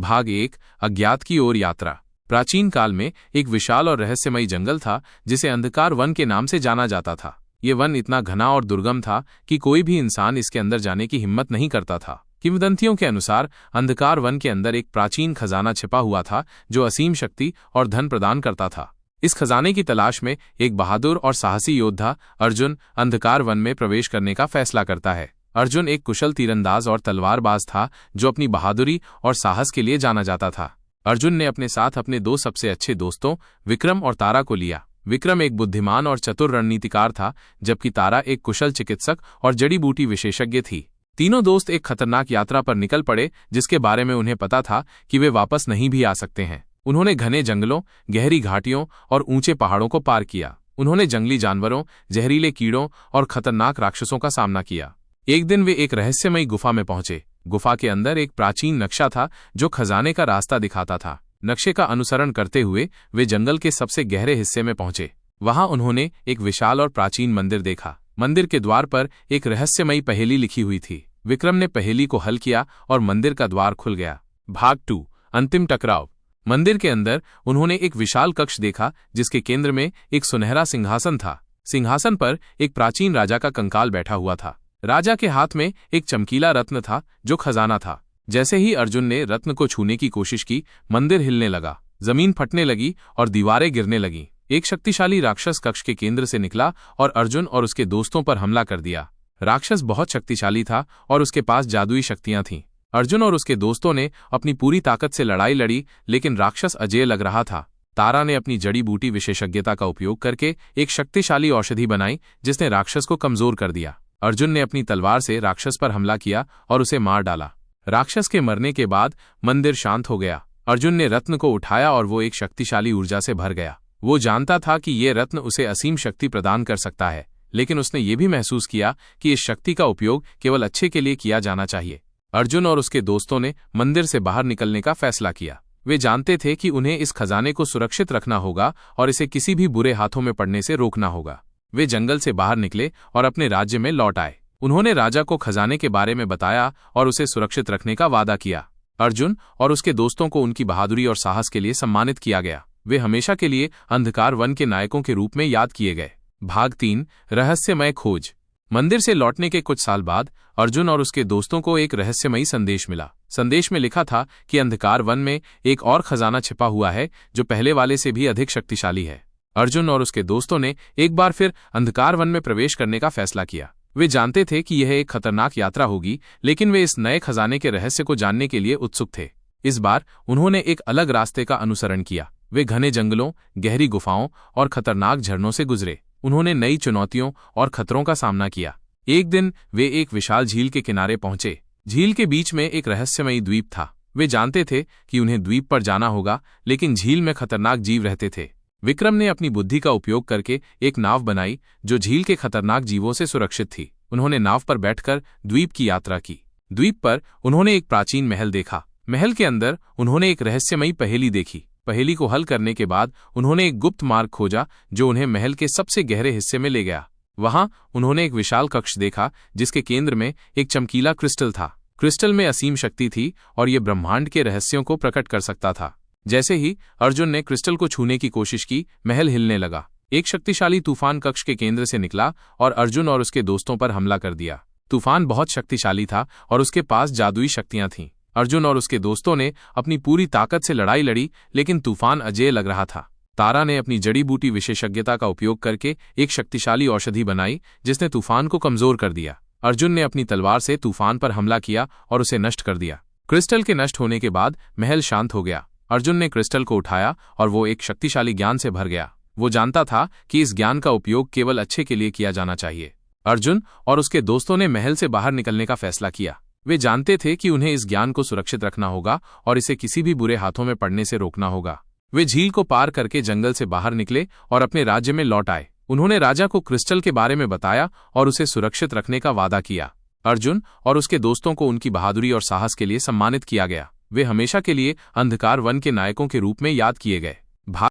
भाग 1 अज्ञात की ओर यात्रा। प्राचीन काल में एक विशाल और रहस्यमयी जंगल था जिसे अंधकार वन के नाम से जाना जाता था। ये वन इतना घना और दुर्गम था कि कोई भी इंसान इसके अंदर जाने की हिम्मत नहीं करता था। किंवदंतियों के अनुसार अंधकार वन के अंदर एक प्राचीन खजाना छिपा हुआ था जो असीम शक्ति और धन प्रदान करता था। इस खजाने की तलाश में एक बहादुर और साहसी योद्धा अर्जुन अंधकार वन में प्रवेश करने का फैसला करता है। अर्जुन एक कुशल तीरंदाज और तलवारबाज था जो अपनी बहादुरी और साहस के लिए जाना जाता था। अर्जुन ने अपने साथ अपने दो सबसे अच्छे दोस्तों विक्रम और तारा को लिया। विक्रम एक बुद्धिमान और चतुर रणनीतिकार था, जबकि तारा एक कुशल चिकित्सक और जड़ी बूटी विशेषज्ञ थी। तीनों दोस्त एक खतरनाक यात्रा पर निकल पड़े जिसके बारे में उन्हें पता था कि वे वापस नहीं भी आ सकते हैं। उन्होंने घने जंगलों, गहरी घाटियों और ऊंचे पहाड़ों को पार किया। उन्होंने जंगली जानवरों, जहरीले कीड़ों और खतरनाक राक्षसों का सामना किया। एक दिन वे एक रहस्यमयी गुफा में पहुंचे। गुफा के अंदर एक प्राचीन नक्शा था जो खजाने का रास्ता दिखाता था। नक्शे का अनुसरण करते हुए वे जंगल के सबसे गहरे हिस्से में पहुंचे। वहां उन्होंने एक विशाल और प्राचीन मंदिर देखा। मंदिर के द्वार पर एक रहस्यमयी पहेली लिखी हुई थी। विक्रम ने पहेली को हल किया और मंदिर का द्वार खुल गया। भाग 2 अंतिम टकराव। मंदिर के अंदर उन्होंने एक विशाल कक्ष देखा जिसके केंद्र में एक सुनहरा सिंहासन था। सिंहासन पर एक प्राचीन राजा का कंकाल बैठा हुआ था। राजा के हाथ में एक चमकीला रत्न था जो खजाना था। जैसे ही अर्जुन ने रत्न को छूने की कोशिश की, मंदिर हिलने लगा, जमीन फटने लगी और दीवारें गिरने लगीं। एक शक्तिशाली राक्षस कक्ष के केंद्र से निकला और अर्जुन और उसके दोस्तों पर हमला कर दिया। राक्षस बहुत शक्तिशाली था और उसके पास जादुई शक्तियां थीं। अर्जुन और उसके दोस्तों ने अपनी पूरी ताकत से लड़ाई लड़ी, लेकिन राक्षस अजेय लग रहा था। तारा ने अपनी जड़ी बूटी विशेषज्ञता का उपयोग करके एक शक्तिशाली औषधि बनाई जिसने राक्षस को कमजोर कर दिया। अर्जुन ने अपनी तलवार से राक्षस पर हमला किया और उसे मार डाला। राक्षस के मरने के बाद मंदिर शांत हो गया। अर्जुन ने रत्न को उठाया और वो एक शक्तिशाली ऊर्जा से भर गया। वो जानता था कि ये रत्न उसे असीम शक्ति प्रदान कर सकता है, लेकिन उसने ये भी महसूस किया कि इस शक्ति का उपयोग केवल अच्छे के लिए किया जाना चाहिए। अर्जुन और उसके दोस्तों ने मंदिर से बाहर निकलने का फैसला किया। वे जानते थे कि उन्हें इस खजाने को सुरक्षित रखना होगा और इसे किसी भी बुरे हाथों में पड़ने से रोकना होगा। वे जंगल से बाहर निकले और अपने राज्य में लौट आए। उन्होंने राजा को खजाने के बारे में बताया और उसे सुरक्षित रखने का वादा किया। अर्जुन और उसके दोस्तों को उनकी बहादुरी और साहस के लिए सम्मानित किया गया। वे हमेशा के लिए अंधकार वन के नायकों के रूप में याद किए गए। भाग 3 रहस्यमय खोज। मंदिर से लौटने के कुछ साल बाद अर्जुन और उसके दोस्तों को एक रहस्यमयी संदेश मिला। संदेश में लिखा था कि अंधकार वन में एक और खजाना छिपा हुआ है जो पहले वाले से भी अधिक शक्तिशाली है। अर्जुन और उसके दोस्तों ने एक बार फिर अंधकार वन में प्रवेश करने का फैसला किया। वे जानते थे कि यह एक खतरनाक यात्रा होगी, लेकिन वे इस नए खजाने के रहस्य को जानने के लिए उत्सुक थे। इस बार उन्होंने एक अलग रास्ते का अनुसरण किया। वे घने जंगलों, गहरी गुफाओं और खतरनाक झरनों से गुजरे। उन्होंने नई चुनौतियों और खतरों का सामना किया। एक दिन वे एक विशाल झील के किनारे पहुंचे। झील के बीच में एक रहस्यमयी द्वीप था। वे जानते थे कि उन्हें द्वीप पर जाना होगा, लेकिन झील में खतरनाक जीव रहते थे। विक्रम ने अपनी बुद्धि का उपयोग करके एक नाव बनाई जो झील के खतरनाक जीवों से सुरक्षित थी। उन्होंने नाव पर बैठकर द्वीप की यात्रा की। द्वीप पर उन्होंने एक प्राचीन महल देखा। महल के अंदर उन्होंने एक रहस्यमयी पहेली देखी। पहेली को हल करने के बाद उन्होंने एक गुप्त मार्ग खोजा जो उन्हें महल के सबसे गहरे हिस्से में ले गया। वहां उन्होंने एक विशाल कक्ष देखा जिसके केंद्र में एक चमकीला क्रिस्टल था। क्रिस्टल में असीम शक्ति थी और ये ब्रह्मांड के रहस्यों को प्रकट कर सकता था। जैसे ही अर्जुन ने क्रिस्टल को छूने की कोशिश की, महल हिलने लगा। एक शक्तिशाली तूफान कक्ष के केंद्र से निकला और अर्जुन और उसके दोस्तों पर हमला कर दिया। तूफान बहुत शक्तिशाली था और उसके पास जादुई शक्तियां थीं। अर्जुन और उसके दोस्तों ने अपनी पूरी ताकत से लड़ाई लड़ी, लेकिन तूफान अजेय लग रहा था। तारा ने अपनी जड़ी बूटी विशेषज्ञता का उपयोग करके एक शक्तिशाली औषधि बनाई जिसने तूफान को कमजोर कर दिया। अर्जुन ने अपनी तलवार से तूफान पर हमला किया और उसे नष्ट कर दिया। क्रिस्टल के नष्ट होने के बाद महल शांत हो गया। अर्जुन ने क्रिस्टल को उठाया और वो एक शक्तिशाली ज्ञान से भर गया। वो जानता था कि इस ज्ञान का उपयोग केवल अच्छे के लिए किया जाना चाहिए। अर्जुन और उसके दोस्तों ने महल से बाहर निकलने का फैसला किया। वे जानते थे कि उन्हें इस ज्ञान को सुरक्षित रखना होगा और इसे किसी भी बुरे हाथों में पड़ने से रोकना होगा। वे झील को पार करके जंगल से बाहर निकले और अपने राज्य में लौट आए। उन्होंने राजा को क्रिस्टल के बारे में बताया और उसे सुरक्षित रखने का वादा किया। अर्जुन और उसके दोस्तों को उनकी बहादुरी और साहस के लिए सम्मानित किया गया। वे हमेशा के लिए अंधकार वन के नायकों के रूप में याद किए गए।